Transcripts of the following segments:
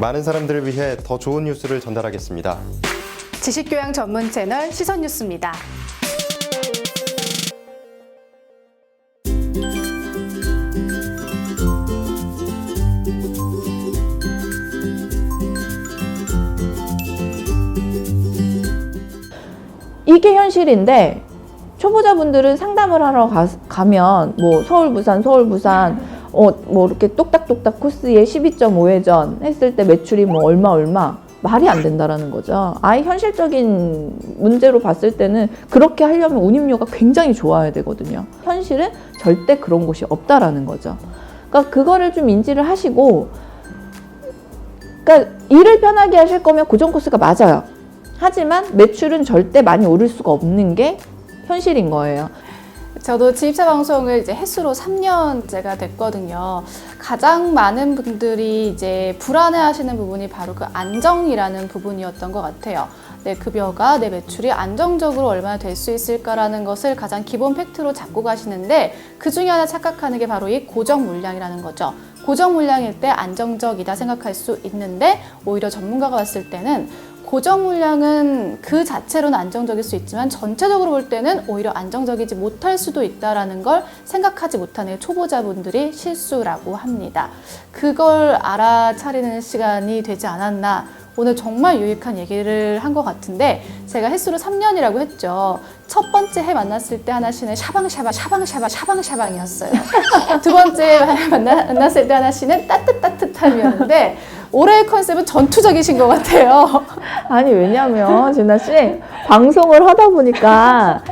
많은 사람들을 위해 더 좋은 뉴스를 전달하겠습니다. 지식교양 전문 채널 시선뉴스입니다. 이게 현실인데 초보자분들은 상담을 하러 가면 뭐 서울 부산 뭐 이렇게 똑딱똑딱 코스에 12.5회전 했을 때 매출이 뭐 얼마 말이 안 된다라는 거죠. 아예 현실적인 문제로 봤을 때는 그렇게 하려면 운임료가 굉장히 좋아야 되거든요. 현실은 절대 그런 곳이 없다라는 거죠. 그러니까 그거를 좀 인지를 하시고, 그러니까 일을 편하게 하실 거면 고정 코스가 맞아요. 하지만 매출은 절대 많이 오를 수가 없는 게 현실인 거예요. 저도 지입차 방송을 이제 횟수로 3년째가 됐거든요. 가장 많은 분들이 이제 불안해하시는 부분이 바로 그 안정이라는 부분이었던 것 같아요. 내 급여가, 내 매출이 안정적으로 얼마나 될 수 있을까라는 것을 가장 기본 팩트로 잡고 가시는데, 그 중에 하나 착각하는 게 바로 이 고정 물량이라는 거죠. 고정 물량일 때 안정적이다 생각할 수 있는데, 오히려 전문가가 봤을 때는 고정 물량은 그 자체로는 안정적일 수 있지만 전체적으로 볼 때는 오히려 안정적이지 못할 수도 있다는 걸 생각하지 못하는 초보자분들이 실수라고 합니다. 그걸 알아차리는 시간이 되지 않았나. 오늘 정말 유익한 얘기를 한 것 같은데, 제가 횟수로 3년이라고 했죠. 첫 번째 해 만났을 때 하나씨는 샤방샤방이었어요. 두 번째 만났을 때 하나씨는 따뜻함이었는데, 올해의 컨셉은 전투적이신 것 같아요. 아니, 왜냐면 진아 씨 방송을 하다 보니까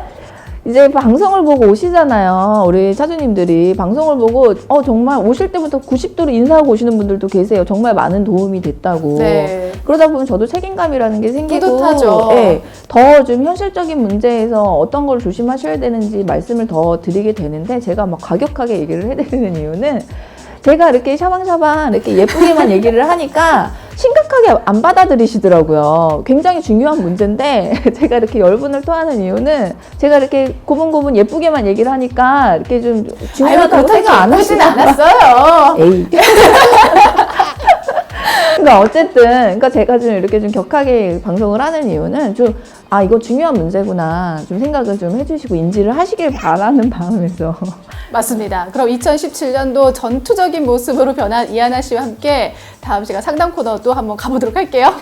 이제 방송을 보고 오시잖아요. 우리 차주님들이 방송을 보고 정말 오실 때부터 90도로 인사하고 오시는 분들도 계세요. 정말 많은 도움이 됐다고. 네. 그러다 보면 저도 책임감이라는 게 생기고, 뿌듯하죠. 네, 더 좀 현실적인 문제에서 어떤 걸 조심하셔야 되는지 말씀을 더 드리게 되는데, 제가 막 과격하게 얘기를 해드리는 이유는, 제가 이렇게 샤방샤방 이렇게 예쁘게만 얘기를 하니까 심각하게 안 받아들이시더라고요. 굉장히 중요한 문제인데 제가 이렇게 열분을 토하는 이유는, 제가 이렇게 고분고분 예쁘게만 얘기를 하니까 이렇게 좀 중요하다고 생각 안 하시지 않았어요. 에이. 그러니까 어쨌든, 그러니까 제가 좀 이렇게 좀 격하게 방송을 하는 이유는 이거 중요한 문제구나 좀 생각을 좀 해주시고 인지를 하시길 바라는 마음에서. 맞습니다. 그럼 2017년도 전투적인 모습으로 변한 이하나 씨와 함께 다음 시간 상담 코너도 한번 가보도록 할게요.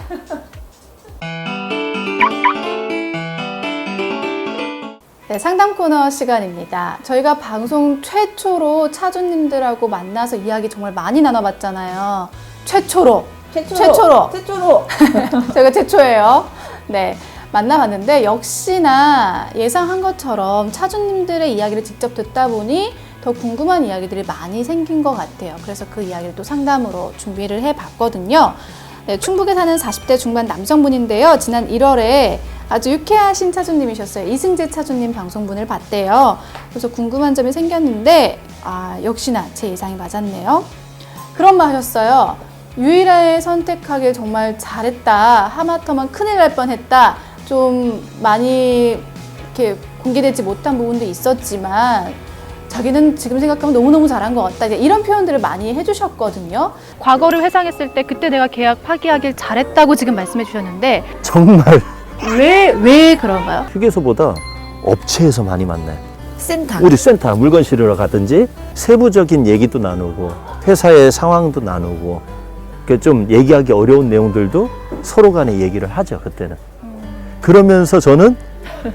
네, 상담 코너 시간입니다. 저희가 방송 최초로 차주님들하고 만나서 이야기 정말 많이 나눠봤잖아요. 최초로. 제가 최초예요. 네. 만나봤는데, 역시나 예상한 것처럼 차주님들의 이야기를 직접 듣다 보니 더 궁금한 이야기들이 많이 생긴 것 같아요. 그래서 그 이야기를 또 상담으로 준비를 해봤거든요. 네, 충북에 사는 40대 중반 남성분인데요. 지난 1월에 아주 유쾌하신 차주님이셨어요. 이승재 차주님 방송분을 봤대요. 그래서 궁금한 점이 생겼는데, 역시나 제 예상이 맞았네요. 그런 말 하셨어요. 유일하게 선택하길 정말 잘했다. 하마터면 큰일 날 뻔했다. 좀 많이 이렇게 공개되지 못한 부분도 있었지만 자기는 지금 생각하면 너무너무 잘한 것 같다. 이런 표현들을 많이 해주셨거든요. 과거를 회상했을 때 그때 내가 계약 파기하길 잘했다고 지금 말씀해 주셨는데, 정말 왜 그런가요? 휴게소보다 업체에서 많이 만나요. 센터. 우리 센터 물건 실으러 가든지 세부적인 얘기도 나누고 회사의 상황도 나누고, 좀 얘기하기 어려운 내용들도 서로 간에 얘기를 하죠, 그때는. 그러면서 저는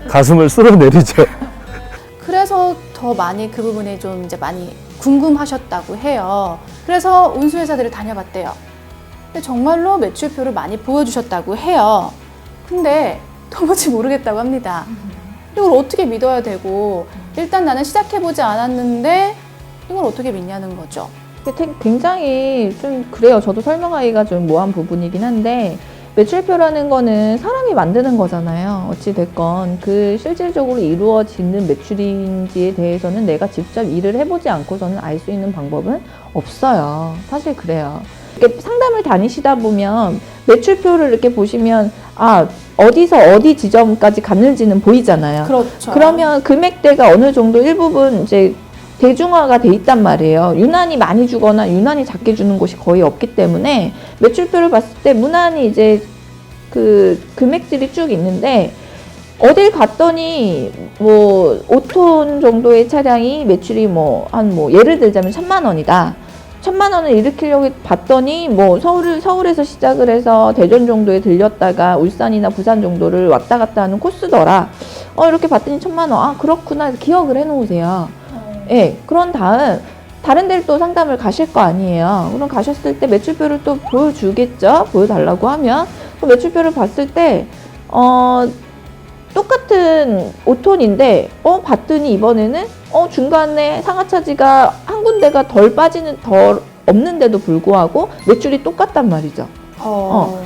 가슴을 쓸어내리죠. 그래서 더 많이 그 부분에 좀 이제 많이 궁금하셨다고 해요. 그래서 운수회사들을 다녀봤대요. 근데 정말로 매출표를 많이 보여주셨다고 해요. 근데 도무지 모르겠다고 합니다. 이걸 어떻게 믿어야 되고, 일단 나는 시작해보지 않았는데 이걸 어떻게 믿냐는 거죠. 굉장히 좀 그래요. 저도 설명하기가 좀 모호한 부분이긴 한데, 매출표라는 거는 사람이 만드는 거잖아요. 어찌됐건 그 실질적으로 이루어지는 매출인지에 대해서는 내가 직접 일을 해보지 않고서는 알 수 있는 방법은 없어요. 사실 그래요. 이렇게 상담을 다니시다 보면 매출표를 이렇게 보시면 어디서 어디 지점까지 갔는지는 보이잖아요. 그렇죠. 그러면 금액대가 어느 정도 일부분 이제 대중화가 돼 있단 말이에요. 유난히 많이 주거나 유난히 작게 주는 곳이 거의 없기 때문에 매출표를 봤을 때 무난히 이제 그 금액들이 쭉 있는데 어딜 갔더니 뭐 5톤 정도의 차량이 매출이 뭐 예를 들자면 1,000만 원이다. 1,000만 원을 일으키려고 봤더니 뭐 서울에서 시작을 해서 대전 정도에 들렸다가 울산이나 부산 정도를 왔다 갔다 하는 코스더라. 이렇게 봤더니 1,000만 원. 아, 그렇구나. 기억을 해 놓으세요. 예. 그런 다음 다른 데를 또 상담을 가실 거 아니에요. 그럼 가셨을 때 매출표를 또 보여주겠죠. 보여달라고 하면 그 매출표를 봤을 때 똑같은 5톤인데 봤더니 이번에는 중간에 상하차지가 한 군데가 덜 없는데도 불구하고 매출이 똑같단 말이죠.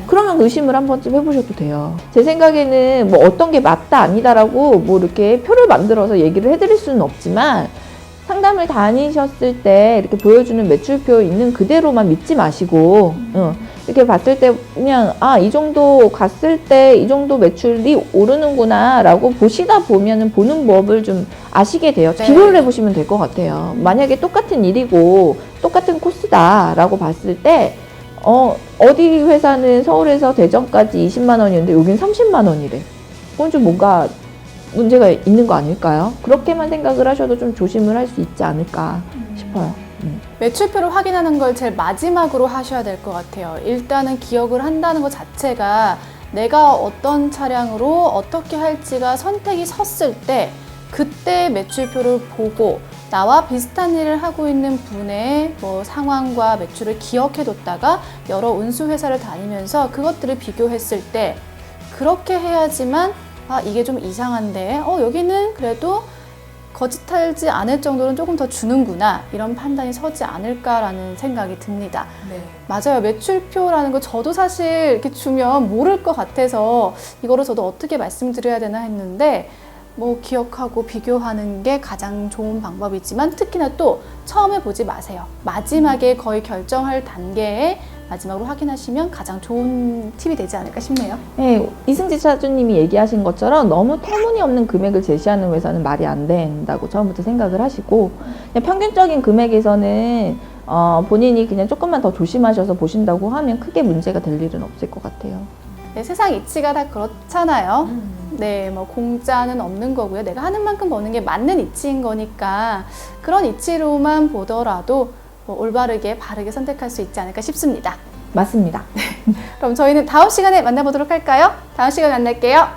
그러면 의심을 한 번쯤 해보셔도 돼요. 제 생각에는 뭐 어떤 게 맞다 아니다라고 뭐 이렇게 표를 만들어서 얘기를 해드릴 수는 없지만 상담을 다니셨을 때 이렇게 보여주는 매출표 있는 그대로만 믿지 마시고 이렇게 봤을 때 그냥 이 정도 갔을 때 이 정도 매출이 오르는구나 라고 보시다 보면은 보는 법을 좀 아시게 돼요. 네. 비교를 해보시면 될 것 같아요. 만약에 똑같은 일이고 똑같은 코스다 라고 봤을 때 어디 회사는 서울에서 대전까지 20만 원이었는데 여긴 30만 원이래. 그건 좀 뭔가 문제가 있는 거 아닐까요? 그렇게만 생각을 하셔도 좀 조심을 할 수 있지 않을까 싶어요. 매출표를 확인하는 걸 제일 마지막으로 하셔야 될 것 같아요. 일단은 기억을 한다는 것 자체가 내가 어떤 차량으로 어떻게 할지가 선택이 섰을 때 그때 매출표를 보고 나와 비슷한 일을 하고 있는 분의 뭐 상황과 매출을 기억해 뒀다가 여러 운수회사를 다니면서 그것들을 비교했을 때 그렇게 해야지만 이게 좀 이상한데 여기는 그래도 거짓하지 않을 정도는 조금 더 주는구나 이런 판단이 서지 않을까라는 생각이 듭니다. 네. 맞아요. 매출표라는 거 저도 사실 이렇게 주면 모를 것 같아서 이거를 저도 어떻게 말씀드려야 되나 했는데 뭐 기억하고 비교하는 게 가장 좋은 방법이지만 특히나 또 처음에 보지 마세요. 마지막에 거의 결정할 단계에 마지막으로 확인하시면 가장 좋은 팁이 되지 않을까 싶네요. 네, 이승지 차주님이 얘기하신 것처럼 너무 터무니없는 금액을 제시하는 회사는 말이 안 된다고 처음부터 생각을 하시고 그냥 평균적인 금액에서는 본인이 그냥 조금만 더 조심하셔서 보신다고 하면 크게 문제가 될 일은 없을 것 같아요. 네, 세상 이치가 다 그렇잖아요. 네, 뭐 공짜는 없는 거고요. 내가 하는 만큼 버는 게 맞는 이치인 거니까 그런 이치로만 보더라도 뭐 올바르게 바르게 선택할 수 있지 않을까 싶습니다. 맞습니다. 그럼 저희는 다음 시간에 만나보도록 할까요? 다음 시간에 만날게요.